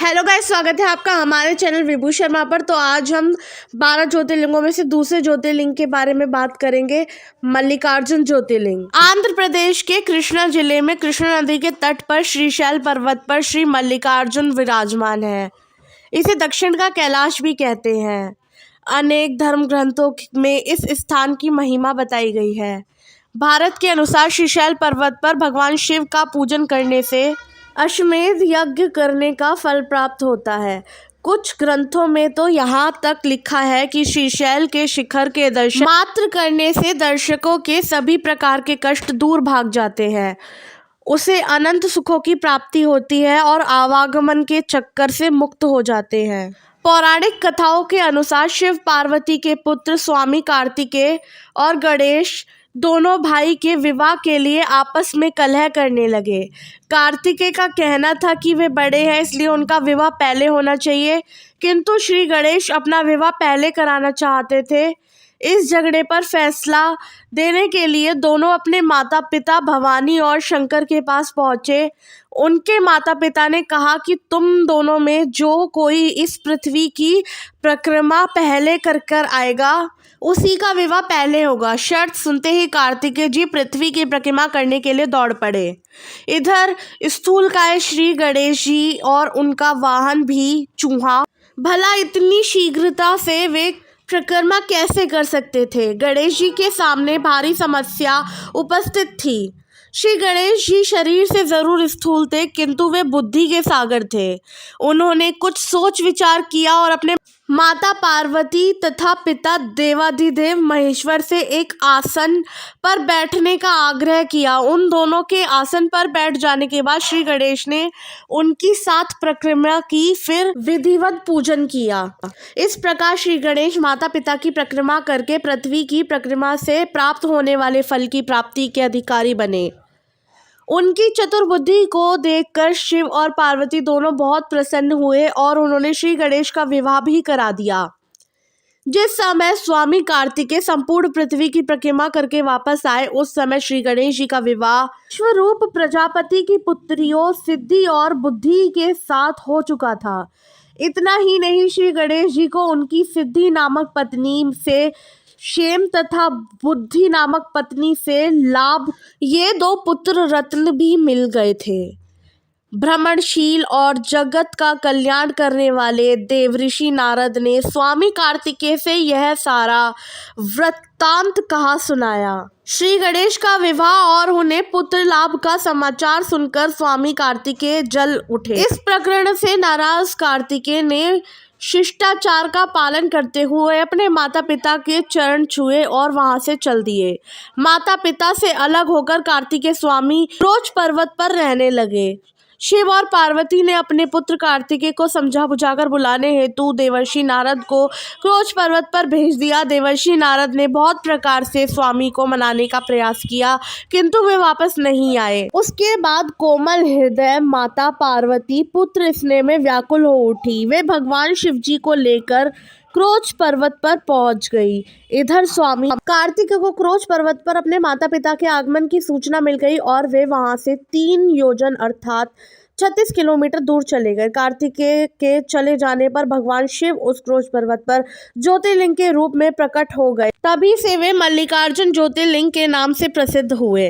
Hello guys, स्वागत है आपका हमारे चैनल विभू शर्मा पर। तो आज हम 12 ज्योतिर्लिंगों में से दूसरे ज्योतिर्लिंग के बारे में बात करेंगे, मल्लिकार्जुन ज्योतिर्लिंग। आंध्र प्रदेश के कृष्णा जिले में कृष्णा नदी के तट पर श्रीशैल पर्वत पर श्री मल्लिकार्जुन विराजमान है। इसे दक्षिण का कैलाश भी कहते हैं। अनेक धर्म ग्रंथों में इस स्थान की महिमा बताई गई है। भारत के अनुसार श्रीशैल पर्वत पर भगवान शिव का पूजन करने से अश्वमेध यज्ञ करने का फल प्राप्त होता है। कुछ ग्रंथों में तो यहाँ तक लिखा है कि श्रीशैल के शिखर के दर्शन मात्र करने से दर्शकों के सभी प्रकार के कष्ट दूर भाग जाते हैं, उसे अनंत सुखों की प्राप्ति होती है और आवागमन के चक्कर से मुक्त हो जाते हैं। पौराणिक कथाओं के अनुसार शिव पार्वती के पुत्र स्वामी कार्तिकेय और गणेश दोनों भाई के विवाह के लिए आपस में कलह करने लगे। कार्तिकेय का कहना था कि वे बड़े हैं इसलिए उनका विवाह पहले होना चाहिए, किंतु श्री गणेश अपना विवाह पहले कराना चाहते थे। इस झगड़े पर फैसला देने के लिए दोनों अपने माता पिता भवानी और शंकर के पास पहुंचे। उनके माता पिता ने कहा कि तुम दोनों में जो कोई इस पृथ्वी की परिक्रमा पहले कर आएगा उसी का विवाह पहले होगा। शर्त सुनते ही कार्तिकेय जी पृथ्वी की परिक्रमा करने के लिए दौड़ पड़े। इधर स्थूलकाय श्री गणेश जी और उनका वाहन भी चूहा। भला इतनी शीघ्रता से वे परिक्रमा कैसे कर सकते थे? गणेश जी के सामने भारी समस्या उपस्थित थी। श्री गणेश जी शरीर से जरूर स्थूल थे, किंतु वे बुद्धि के सागर थे। उन्होंने कुछ सोच विचार किया और अपने माता पार्वती तथा पिता देवाधिदेव महेश्वर से एक आसन पर बैठने का आग्रह किया। उन दोनों के आसन पर बैठ जाने के बाद श्री गणेश ने उनकी 7 परिक्रमा की, फिर विधिवत पूजन किया। इस प्रकार श्री गणेश माता पिता की परिक्रमा करके पृथ्वी की परिक्रमा से प्राप्त होने वाले फल की प्राप्ति के अधिकारी बने। उनकी चतुर बुद्धि को देखकर शिव और पार्वती दोनों बहुत प्रसन्न हुए और उन्होंने श्री गणेश का विवाह भी करा दिया। जिस समय स्वामी कार्तिकेय संपूर्ण पृथ्वी की परिक्रमा करके वापस आए, उस समय श्री गणेश जी का विवाह स्वरूप प्रजापति की पुत्रियों सिद्धि और बुद्धि के साथ हो चुका था। इतना ही नहीं, श्री गणेश जी को उनकी सिद्धि नामक पत्नी से क्षेम तथा बुद्धि नामक पत्नी से लाभ, ये 2 पुत्र रत्न भी मिल गए थे। भ्रमणशील और जगत का कल्याण करने वाले देवऋषि नारद ने स्वामी कार्तिकेय से यह सारा वृत्तांत कहा सुनाया। श्री गणेश का विवाह और उन्हें पुत्र लाभ का समाचार सुनकर स्वामी कार्तिकेय जल उठे। इस प्रकरण से नाराज कार्तिकेय ने शिष्टाचार का पालन करते हुए अपने माता पिता के चरण छुए और वहां से चल दिए। माता पिता से अलग होकर कार्तिकेय स्वामी क्रोच पर्वत पर रहने लगे। शिव और पार्वती ने अपने पुत्र कार्तिकेय को समझा बुझाकर बुलाने हेतु देवर्षि नारद को क्रोच पर्वत पर भेज दिया। देवर्षि नारद ने बहुत प्रकार से स्वामी को मनाने का प्रयास किया, किंतु वे वापस नहीं आए। उसके बाद कोमल हृदय माता पार्वती पुत्र स्नेह में व्याकुल हो उठी। वे भगवान शिव जी को लेकर क्रोच पर्वत पर पहुंच गई। इधर स्वामी कार्तिकेय को क्रोच पर्वत पर अपने माता पिता के आगमन की सूचना मिल गई और वे वहां से 3 योजन अर्थात 36 किलोमीटर दूर चले गए। कार्तिकेय के चले जाने पर भगवान शिव उस क्रोच पर्वत पर ज्योतिर्लिंग के रूप में प्रकट हो गए। तभी से वे मल्लिकार्जुन ज्योतिर्लिंग के नाम से प्रसिद्ध हुए।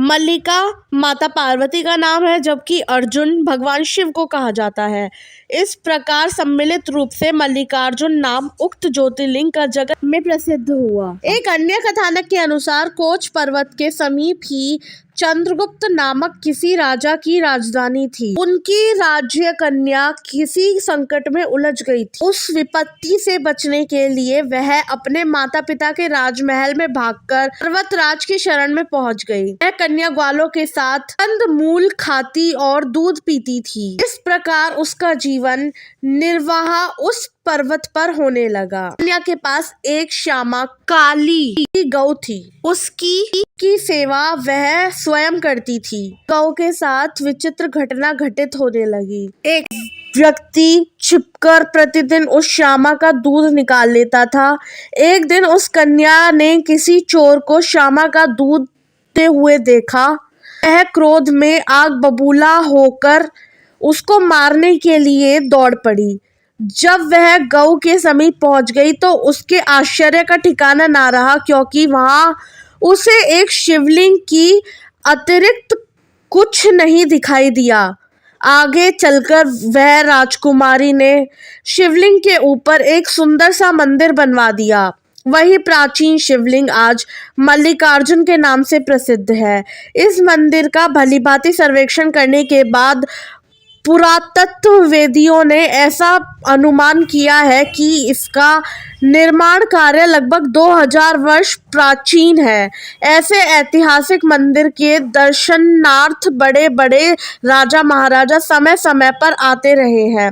मल्लिका माता पार्वती का नाम है, जबकि अर्जुन भगवान शिव को कहा जाता है। इस प्रकार सम्मिलित रूप से मल्लिकार्जुन नाम उक्त ज्योतिर्लिंग का जगत में प्रसिद्ध हुआ। एक अन्य कथानक के अनुसार क्रोच पर्वत के समीप ही चंद्रगुप्त नामक किसी राजा की राजधानी थी। उनकी राज्य कन्या किसी संकट में उलझ गई थी। उस विपत्ति से बचने के लिए वह अपने माता पिता के राजमहल में भागकर पर्वतराज की शरण में पहुंच गई। वह कन्या ग्वालों के साथ कंदमूल खाती और दूध पीती थी। इस प्रकार उसका जीवन निर्वाह उस पर्वत पर होने लगा। कन्या के पास एक श्यामा काली गौ थी। उसकी सेवा वह स्वयं करती थी। गौ के साथ विचित्र घटना घटित होने लगी। एक व्यक्ति छिपकर प्रतिदिन उस श्यामा का दूध निकाल लेता था। एक दिन उस कन्या ने किसी चोर को श्यामा का दूध देते हुए देखा। वह क्रोध में आग बबूला होकर उसको मारने के लिए दौड़ पड़ी। जब वह गऊ के समीप पहुंच गई तो उसके आश्चर्य का ठिकाना ना रहा, क्योंकि वहां उसे एक शिवलिंग की अतिरिक्त कुछ नहीं दिखाई दिया। आगे चलकर वह राजकुमारी ने शिवलिंग के ऊपर एक सुंदर सा मंदिर बनवा दिया। वही प्राचीन शिवलिंग आज मल्लिकार्जुन के नाम से प्रसिद्ध है। इस मंदिर का भलीभांति सर्वेक्षण करने के बाद पुरातत्ववेदियों ने ऐसा अनुमान किया है कि इसका निर्माण कार्य लगभग 2000 वर्ष प्राचीन है। ऐसे ऐतिहासिक मंदिर के दर्शनार्थ बड़े बड़े राजा महाराजा समय समय पर आते रहे हैं।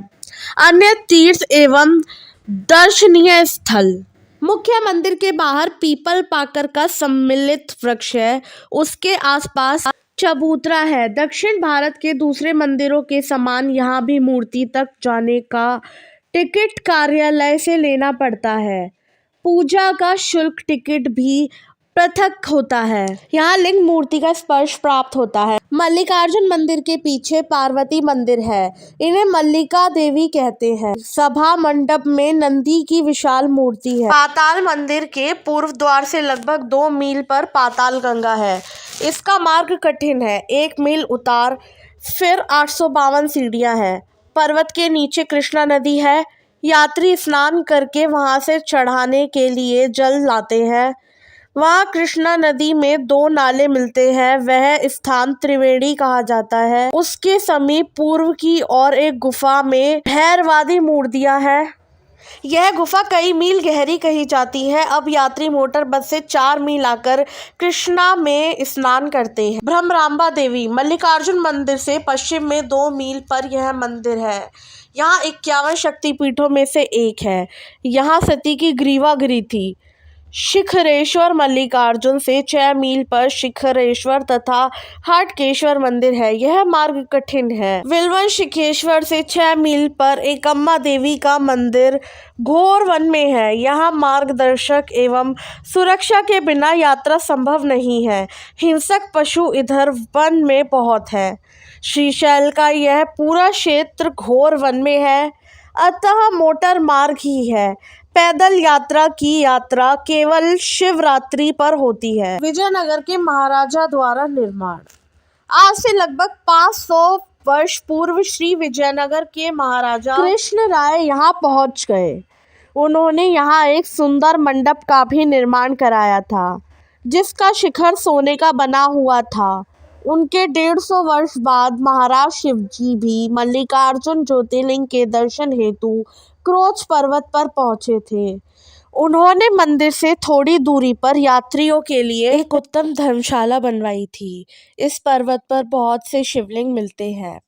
अन्य तीर्थ एवं दर्शनीय स्थल। मुख्य मंदिर के बाहर पीपल पाकर का सम्मिलित वृक्ष है। उसके आसपास चबूतरा है। दक्षिण भारत के दूसरे मंदिरों के समान यहाँ भी मूर्ति तक जाने का टिकट कार्यालय से लेना पड़ता है। पूजा का शुल्क टिकट भी पृथक होता है। यहाँ लिंग मूर्ति का स्पर्श प्राप्त होता है। मल्लिकार्जुन मंदिर के पीछे पार्वती मंदिर है। इन्हें मल्लिका देवी कहते हैं। सभा मंडप में नंदी की विशाल मूर्ति है। पाताल मंदिर के पूर्व द्वार से लगभग 2 मील पर पाताल गंगा है। इसका मार्ग कठिन है। 1 मील उतार, फिर 852 सीढ़ियां हैं। पर्वत के नीचे कृष्णा नदी है। यात्री स्नान करके वहां से चढ़ाने के लिए जल लाते हैं। वहाँ कृष्णा नदी में 2 नाले मिलते हैं। वह स्थान त्रिवेणी कहा जाता है। उसके समीप पूर्व की ओर एक गुफा में भैरवादी मूर्तियां हैं। यह गुफा कई मील गहरी कही जाती है। अब यात्री मोटर बस से 4 मील आकर कृष्णा में स्नान करते हैं। भ्रमरांबा देवी मल्लिकार्जुन मंदिर से पश्चिम में 2 मील पर यह मंदिर है। यहाँ 51 शक्तिपीठों में से एक है। यहाँ सती की ग्रीवा गिरी थी। शिखरेश्वर मल्लिकार्जुन से 6 मील पर शिखरेश्वर तथा हाटकेश्वर मंदिर है। यह मार्ग कठिन है। विल्वन शिखेश्वर से 6 मील पर एकम्मा देवी का मंदिर घोर वन में है। यहाँ मार्गदर्शक एवं सुरक्षा के बिना यात्रा संभव नहीं है। हिंसक पशु इधर वन में बहुत है। श्रीशैल का यह पूरा क्षेत्र घोर वन में है, अतः मोटर मार्ग ही है। पैदल यात्रा की यात्रा केवल शिवरात्रि पर होती है। विजयनगर के महाराजा द्वारा निर्माण। आज से लगभग 500 वर्ष पूर्व श्री विजयनगर के महाराजा कृष्ण राय यहाँ पहुँच गए। उन्होंने यहाँ एक सुंदर मंडप का भी निर्माण कराया था, जिसका शिखर सोने का बना हुआ था। उनके 150 वर्ष बाद महाराज शिवजी भी मल्लिकार्जुन ज्योतिर्लिंग के दर्शन हेतु क्रोच पर्वत पर पहुंचे थे। उन्होंने मंदिर से थोड़ी दूरी पर यात्रियों के लिए एक उत्तम धर्मशाला बनवाई थी। इस पर्वत पर बहुत से शिवलिंग मिलते हैं।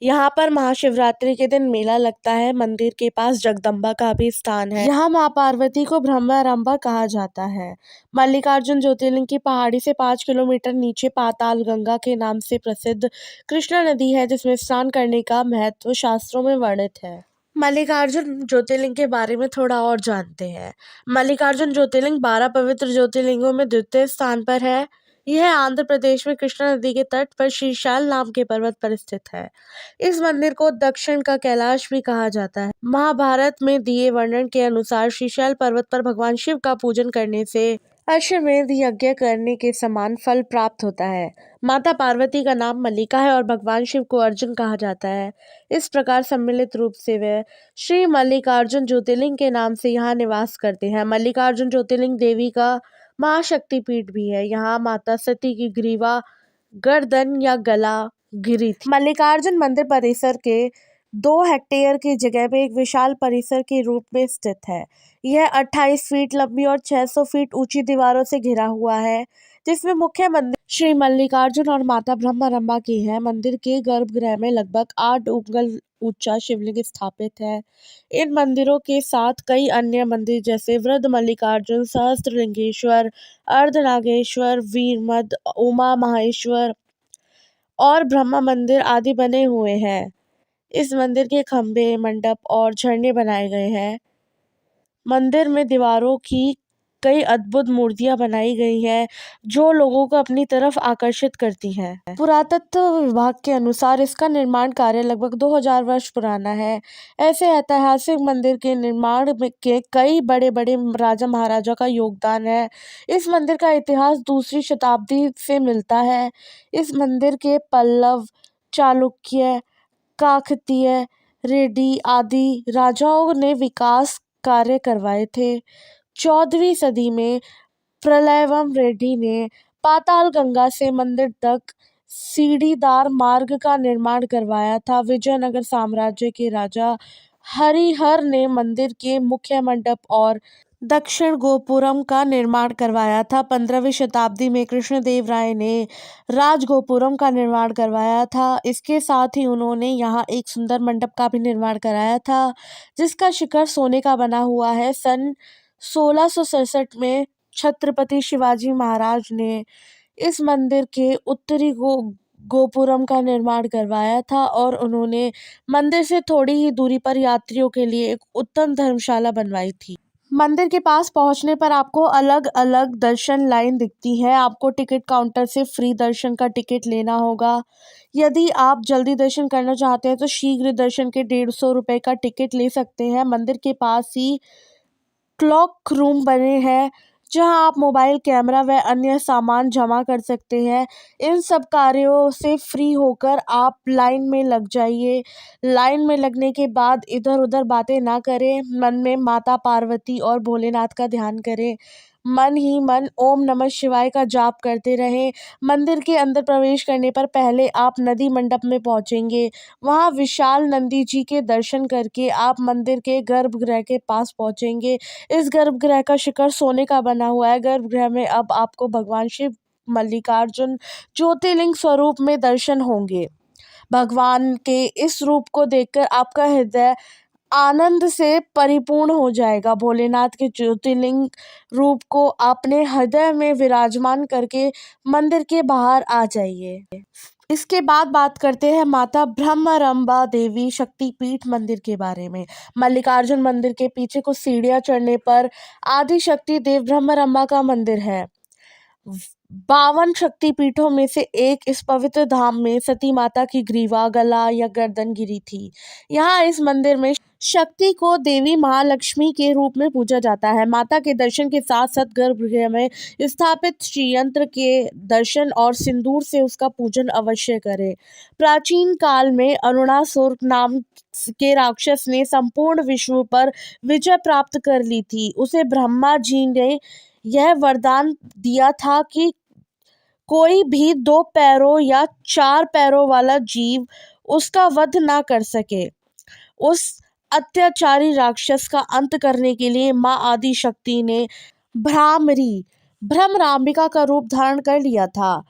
यहाँ पर महाशिवरात्रि के दिन मेला लगता है। मंदिर के पास जगदम्बा का भी स्थान है। यहाँ माँ पार्वती को ब्रह्मरंबा कहा जाता है। मल्लिकार्जुन ज्योतिर्लिंग की पहाड़ी से 5 किलोमीटर नीचे पाताल गंगा के नाम से प्रसिद्ध कृष्णा नदी है, जिसमें स्नान करने का महत्व शास्त्रों में वर्णित है। मल्लिकार्जुन ज्योतिर्लिंग के बारे में थोड़ा और जानते हैं। मल्लिकार्जुन ज्योतिर्लिंग 12 पवित्र ज्योतिर्लिंगों में द्वितीय स्थान पर है। यह आंध्र प्रदेश में कृष्णा नदी के तट पर श्रीशैल नाम के पर्वत पर स्थित है। इस मंदिर को दक्षिण का कैलाश भी कहा जाता है। महाभारत में दिए वर्णन के अनुसार श्रीशैल पर्वत पर भगवान शिव का पूजन करने से अश्वमेध यज्ञ करने के समान फल प्राप्त होता है। माता पार्वती का नाम मल्लिका है और भगवान शिव को अर्जुन कहा जाता है। इस प्रकार सम्मिलित रूप से वे श्री मल्लिकार्जुन ज्योतिर्लिंग के नाम से यहाँ निवास करते हैं। मल्लिकार्जुन ज्योतिर्लिंग देवी का महाशक्तिपीठ भी है। यहाँ माता सती की ग्रीवा, गर्दन या गला गिरी थी। मल्लिकार्जुन मंदिर परिसर के 2 हेक्टेयर की जगह में एक विशाल परिसर के रूप में स्थित है। यह 28 फीट लंबी और 600 फीट ऊंची दीवारों से घिरा हुआ है, जिसमें मुख्य मंदिर श्री मल्लिकार्जुन और माता ब्रह्मरंबा की है। मंदिर के गर्भगृह में लगभग 8 उंगल ऊंचा शिवलिंग स्थापित है। इन मंदिरों के साथ कई अन्य मंदिर जैसे वृद्ध मल्लिकार्जुन, सहस्त्रलिंगेश्वर, अर्धनागेश्वर, वीरमद, उमा महेश्वर और ब्रह्मा मंदिर आदि बने हुए हैं। इस मंदिर के खंभे, मंडप और झरने बनाए गए हैं। मंदिर में दीवारों की कई अद्भुत मूर्तियां बनाई गई हैं जो लोगों को अपनी तरफ आकर्षित करती हैं। पुरातत्व विभाग के अनुसार इसका निर्माण कार्य लगभग 2000 वर्ष पुराना है। ऐसे ऐतिहासिक मंदिर के निर्माण के कई बड़े बड़े राजा महाराजा का योगदान है। इस मंदिर का इतिहास दूसरी शताब्दी से मिलता है। इस मंदिर के पल्लव, चालुक्य, काकतीय, रेड्डी आदि राजाओं ने विकास कार्य करवाए थे। 14वीं सदी में प्रलयवम रेड्डी ने पाताल गंगा से मंदिर तक सीढ़ीदार मार्ग का निर्माण करवाया था। विजयनगर साम्राज्य के राजा हरिहर ने मंदिर के मुख्य मंडप और दक्षिण गोपुरम का निर्माण करवाया था। 15वीं शताब्दी में कृष्णदेव राय ने राजगोपुरम का निर्माण करवाया था। इसके साथ ही उन्होंने यहाँ एक सुंदर मंडप का भी निर्माण कराया था जिसका शिखर सोने का बना हुआ है। सन 1667 में छत्रपति शिवाजी महाराज ने इस मंदिर के उत्तरी गोपुरम का निर्माण करवाया था और उन्होंने मंदिर से थोड़ी ही दूरी पर यात्रियों के लिए एक उत्तम धर्मशाला बनवाई थी। मंदिर के पास पहुंचने पर आपको अलग अलग दर्शन लाइन दिखती है। आपको टिकट काउंटर से फ्री दर्शन का टिकट लेना होगा। यदि आप जल्दी दर्शन करना चाहते हैं तो शीघ्र दर्शन के 150 रुपये का टिकट ले सकते हैं। मंदिर के पास ही क्लॉक रूम बने हैं जहां आप मोबाइल कैमरा व अन्य सामान जमा कर सकते हैं। इन सब कार्यों से फ्री होकर आप लाइन में लग जाइए। लाइन में लगने के बाद इधर उधर बातें ना करें, मन में माता पार्वती और भोलेनाथ का ध्यान करें। मन ही मन ओम नमः शिवाय का जाप करते रहें। मंदिर के अंदर प्रवेश करने पर पहले आप नदी मंडप में पहुंचेंगे। वहां विशाल नंदी जी के दर्शन करके आप मंदिर के गर्भगृह के पास पहुंचेंगे। इस गर्भगृह का शिखर सोने का बना हुआ है। गर्भगृह में अब आपको भगवान शिव मल्लिकार्जुन ज्योतिर्लिंग स्वरूप में दर्शन होंगे। भगवान के इस रूप को देखकर आपका हृदय आनंद से परिपूर्ण हो जाएगा। भोलेनाथ के ज्योतिर्लिंग रूप को अपने हृदय में विराजमान करके मंदिर के बाहर आ जाइए। इसके बाद बात करते हैं माता ब्रह्मरंबा देवी शक्तिपीठ मंदिर के बारे में। मल्लिकार्जुन मंदिर के पीछे कुछ सीढ़ियां चढ़ने पर आदि शक्ति देव ब्रह्मरंबा का मंदिर है। 52 शक्तिपीठों में से एक इस पवित्र धाम में सती माता की ग्रीवा, गला या गर्दन गिरी थी। यहाँ इस मंदिर में शक्ति को देवी महालक्ष्मी के रूप में पूजा जाता है। माता के दर्शन के साथ साथ गर्भगृह में स्थापित श्रीयंत्र के दर्शन और सिंदूर से उसका पूजन अवश्य करें। प्राचीन काल में अरुणासुर नाम के राक्षस ने संपूर्ण विश्व पर विजय प्राप्त कर ली थी। उसे ब्रह्मा जी ने यह वरदान दिया था कि कोई भी 2 पैरों या 4 पैरों वाला जीव उसका वध ना कर सके। उस अत्याचारी राक्षस का अंत करने के लिए माँ आदि शक्ति ने भ्रमरांबिका का रूप धारण कर लिया था।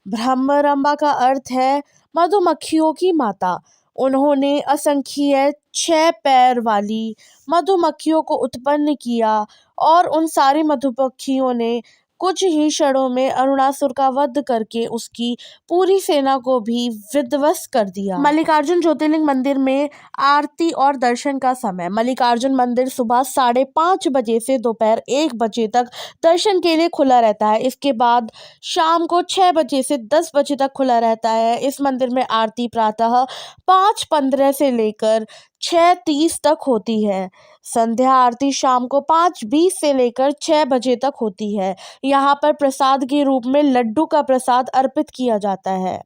ब्रह्मरंबा का अर्थ है मधुमक्खियों की माता। उन्होंने असंख्य 6 पैर वाली मधुमक्खियों को उत्पन्न किया और उन सारी मधुमक्खियों ने कुछ ही क्षणों में अरुणासुर का वध करके उसकी पूरी सेना को भी विध्वस्त कर दिया। मल्लिकार्जुन ज्योतिर्लिंग मंदिर में आरती और दर्शन का समय। मल्लिकार्जुन मंदिर सुबह 5:30 बजे से दोपहर 1 बजे तक दर्शन के लिए खुला रहता है। इसके बाद शाम को 6 बजे से 10 बजे तक खुला रहता है। इस मंदिर में आरती प्रातः 5:15 से लेकर 6:30 तक होती है। संध्या आरती शाम को 5:20 से लेकर 6 बजे तक होती है। यहाँ पर प्रसाद के रूप में लड्डू का प्रसाद अर्पित किया जाता है।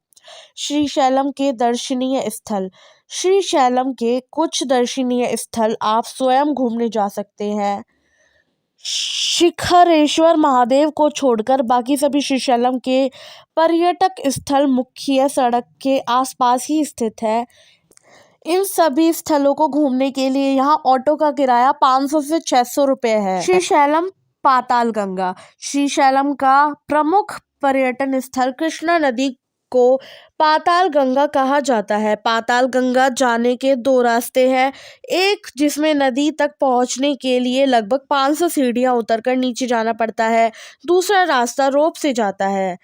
श्रीशैलम के दर्शनीय स्थल। श्रीशैलम के कुछ दर्शनीय स्थल आप स्वयं घूमने जा सकते हैं। शिखरेश्वर महादेव को छोड़कर बाकी सभी श्रीशैलम के पर्यटक स्थल मुख्य सड़क के आसपास ही स्थित है। इन सभी स्थलों को घूमने के लिए यहाँ ऑटो का किराया 500 से 600 रुपये है। श्रीशैलम पाताल गंगा। श्रीशैलम का प्रमुख पर्यटन स्थल कृष्णा नदी को पाताल गंगा कहा जाता है। पाताल गंगा जाने के 2 रास्ते हैं। एक जिसमें नदी तक पहुंचने के लिए लगभग 500 सीढ़ियां उतरकर नीचे जाना पड़ता है। दूसरा रास्ता रोप से जाता है।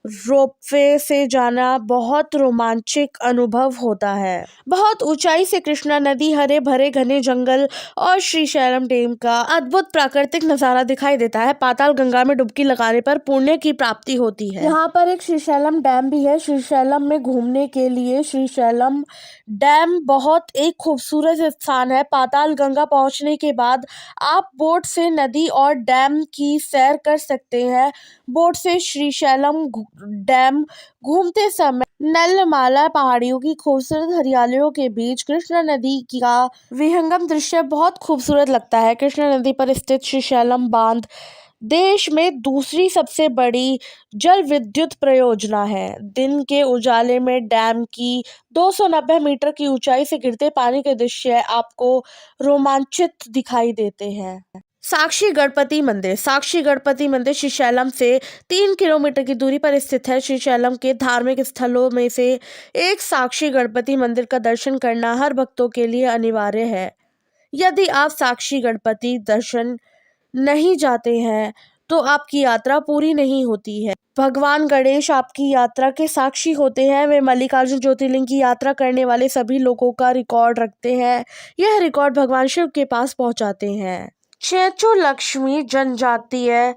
रोपवे से जाना बहुत रोमांचक अनुभव होता है। बहुत ऊंचाई से कृष्णा नदी, हरे भरे घने जंगल और श्रीशैलम डैम का अद्भुत प्राकृतिक नजारा दिखाई देता है। पाताल गंगा में डुबकी लगाने पर पुण्य की प्राप्ति होती है। यहाँ पर एक श्रीशैलम डैम भी है। श्रीशैलम में घूमने के लिए श्रीशैलम डैम बहुत एक खूबसूरत स्थान है। पाताल गंगा पहुंचने के बाद आप बोट से नदी और डैम की सैर कर सकते हैं। बोट से श्रीशैलम डैम घूमते समय नलमाला पहाड़ियों की खूबसूरत हरियालियों के बीच कृष्णा नदी का विहंगम दृश्य बहुत खूबसूरत लगता है। कृष्णा नदी पर स्थित श्रीशैलम बांध देश में दूसरी सबसे बड़ी जल विद्युत परियोजना है। दिन के उजाले में डैम की 290 मीटर की ऊंचाई से गिरते पानी के दृश्य आपको रोमांचित दिखाई देते हैं। साक्षी गणपति मंदिर। साक्षी गणपति मंदिर श्रीशैलम से 3 किलोमीटर की दूरी पर स्थित है। श्रीशैलम के धार्मिक स्थलों में से एक साक्षी गणपति मंदिर का दर्शन करना हर भक्तों के लिए अनिवार्य है। यदि आप साक्षी गणपति दर्शन नहीं जाते हैं तो आपकी यात्रा पूरी नहीं होती है। भगवान गणेश आपकी यात्रा के साक्षी होते हैं। वे मल्लिकार्जुन ज्योतिर्लिंग की यात्रा करने वाले सभी लोगों का रिकॉर्ड रखते हैं। यह रिकॉर्ड भगवान शिव के पास पहुंचाते हैं। चैचू लक्ष्मी जनजातीय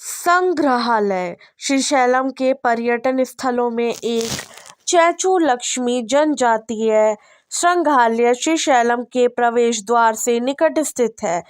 संग्रहालय। श्रीशैलम के पर्यटन स्थलों में एक चैचू लक्ष्मी जनजातीय संग्रहालय श्रीशैलम के प्रवेश द्वार से निकट स्थित है।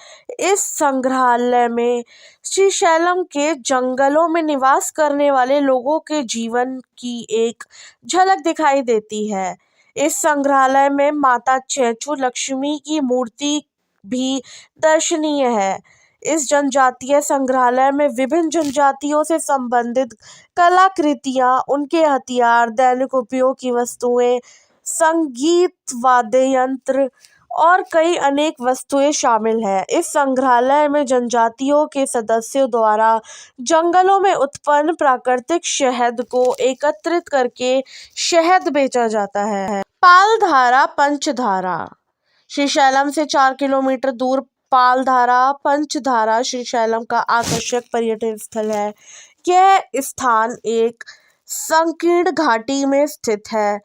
इस संग्रहालय में श्रीशैलम के जंगलों में निवास करने वाले लोगों के जीवन की एक झलक दिखाई देती है। इस संग्रहालय में माता चैचू लक्ष्मी की मूर्ति भी दर्शनीय है। इस जनजातीय संग्रहालय में विभिन्न जनजातियों से संबंधित कलाकृतियां, उनके हथियार, दैनिक उपयोग की वस्तुएं, संगीत वाद्य यंत्र और कई अनेक वस्तुएं शामिल हैं। इस संग्रहालय में जनजातियों के सदस्यों द्वारा जंगलों में उत्पन्न प्राकृतिक शहद को एकत्रित करके शहद बेचा जाता है। पालधारा पंचधारा। श्रीशैलम से 4 किलोमीटर दूर पालधारा पंचधारा श्रीशैलम का आकर्षक पर्यटन स्थल है। यह स्थान एक संकीर्ण घाटी में स्थित है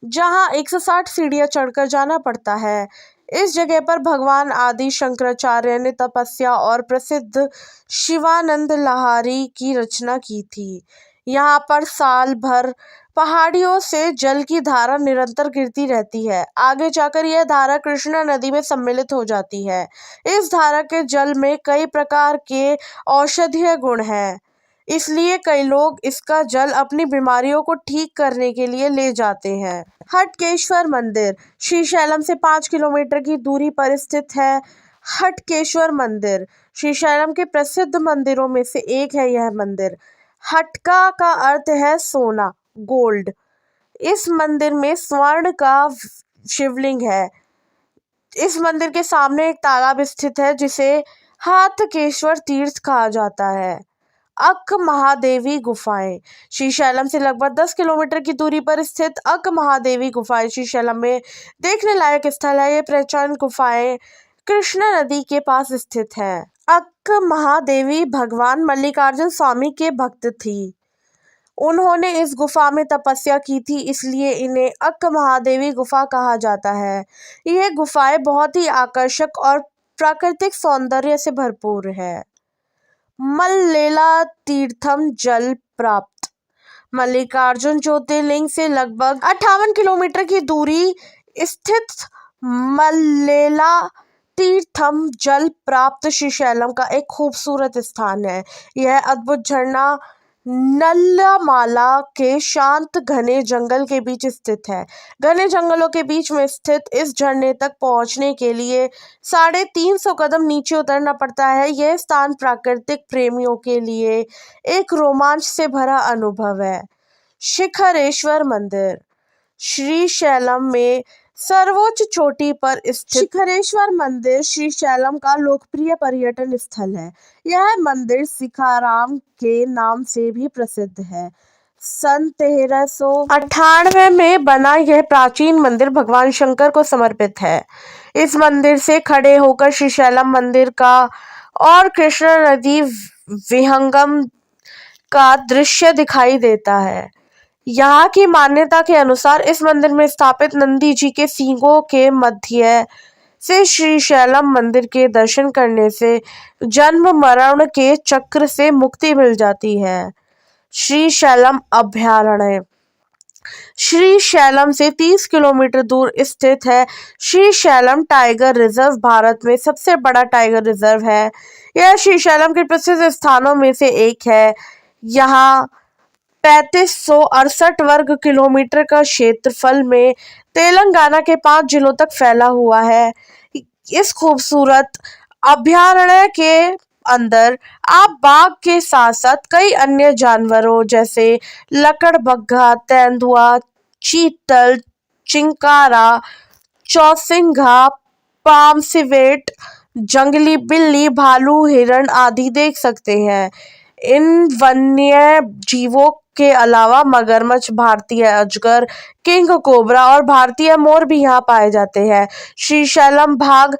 जहां 160 सीढ़ियां चढ़कर जाना पड़ता है। इस जगह पर भगवान आदि शंकराचार्य ने तपस्या और प्रसिद्ध शिवानंद लहरी की रचना की थी। यहाँ पर साल भर पहाड़ियों से जल की धारा निरंतर गिरती रहती है। आगे जाकर यह धारा कृष्णा नदी में सम्मिलित हो जाती है। इस धारा के जल में कई प्रकार के औषधीय गुण हैं, इसलिए कई लोग इसका जल अपनी बीमारियों को ठीक करने के लिए ले जाते हैं। हटकेश्वर मंदिर श्रीशैलम से 5 किलोमीटर की दूरी पर स्थित है। हटकेश्वर मंदिर श्रीशैलम के प्रसिद्ध मंदिरों में से एक है। यह मंदिर हटका का अर्थ है सोना, गोल्ड। इस मंदिर में स्वर्ण का शिवलिंग है। इस मंदिर के सामने एक तालाब स्थित है जिसे हाथकेश्वर तीर्थ कहा जाता है। अक्क महादेवी गुफाएं श्रीशैलम से लगभग 10 किलोमीटर की दूरी पर स्थित अक्क महादेवी गुफाएं श्रीशैलम में देखने लायक स्थल है। ये प्राचीन गुफाएं कृष्णा नदी के पास स्थित है। अक्क महादेवी भगवान मल्लिकार्जुन स्वामी के भक्त थी। उन्होंने इस गुफा में तपस्या की थी, इसलिए इन्हें अक्क महादेवी गुफा कहा जाता है। यह गुफाएं बहुत ही आकर्षक और प्राकृतिक सौंदर्य से भरपूर है। मल्लेला तीर्थम जल प्राप्त मल्लिकार्जुन ज्योतिर्लिंग से लगभग 58 किलोमीटर की दूरी स्थित मल्लेला तीर्थम जल प्राप्त श्रीशैलम का एक खूबसूरत स्थान है। यह अद्भुत झरना नल्लामाला के शांत घने जंगल के बीच स्थित है। घने जंगलों के बीच में स्थित इस झरने तक पहुंचने के लिए 350 कदम नीचे उतरना पड़ता है। यह स्थान प्राकृतिक प्रेमियों के लिए एक रोमांच से भरा अनुभव है। शिखरेश्वर मंदिर श्रीशैलम में सर्वोच्च चोटी पर स्थित शिखरेश्वर मंदिर श्रीशैलम का लोकप्रिय पर्यटन स्थल है। यह मंदिर शिखाराम के नाम से भी प्रसिद्ध है। सन 1398 में बना यह प्राचीन मंदिर भगवान शंकर को समर्पित है। इस मंदिर से खड़े होकर श्रीशैलम मंदिर का और कृष्णा नदी विहंगम का दृश्य दिखाई देता है। यहाँ की मान्यता के अनुसार इस मंदिर में स्थापित नंदी जी के सींगों के मध्य से श्रीशैलम मंदिर के दर्शन करने से जन्म मरण के चक्र से मुक्ति मिल जाती है। श्रीशैलम अभयारण्य श्रीशैलम से 30 किलोमीटर दूर स्थित है। श्रीशैलम टाइगर रिजर्व भारत में सबसे बड़ा टाइगर रिजर्व है। यह श्रीशैलम के प्रसिद्ध स्थानों में से एक है। यहाँ 3568 वर्ग किलोमीटर का क्षेत्रफल में तेलंगाना के 5 जिलों तक फैला हुआ है। इस खूबसूरत अभयारण्य के अंदर आप बाघ के साथ साथ कई अन्य जानवरों जैसे लकड़बग्घा, तेंदुआ, चीतल, चिंकारा, चौसिंघा, पामसिवेट, जंगली बिल्ली, भालू, हिरण आदि देख सकते हैं। इन वन्य जीवों के अलावा मगरमच्छ, भारतीय अजगर, किंग कोबरा और भारतीय मोर भी यहाँ पाए जाते हैं। श्रीशैलम बाघ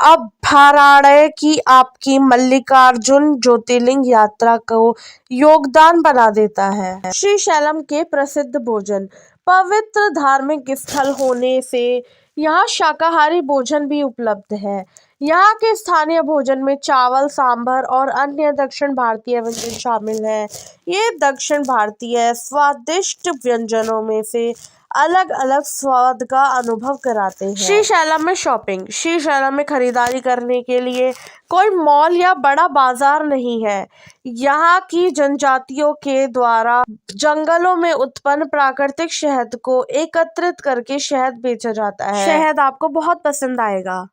अभयारण्य की आपकी मल्लिकार्जुन ज्योतिर्लिंग यात्रा को योगदान बना देता है। श्रीशैलम के प्रसिद्ध भोजन पवित्र धार्मिक स्थल होने से यहाँ शाकाहारी भोजन भी उपलब्ध है। यहाँ के स्थानीय भोजन में चावल, सांभर और अन्य दक्षिण भारतीय व्यंजन शामिल हैं। ये दक्षिण भारतीय स्वादिष्ट व्यंजनों में से अलग अलग स्वाद का अनुभव कराते हैं। श्रीशैलम में शॉपिंग श्रीशैलम में खरीदारी करने के लिए कोई मॉल या बड़ा बाजार नहीं है। यहाँ की जनजातियों के द्वारा जंगलों में उत्पन्न प्राकृतिक शहद को एकत्रित करके शहद बेचा जाता है। शहद आपको बहुत पसंद आएगा।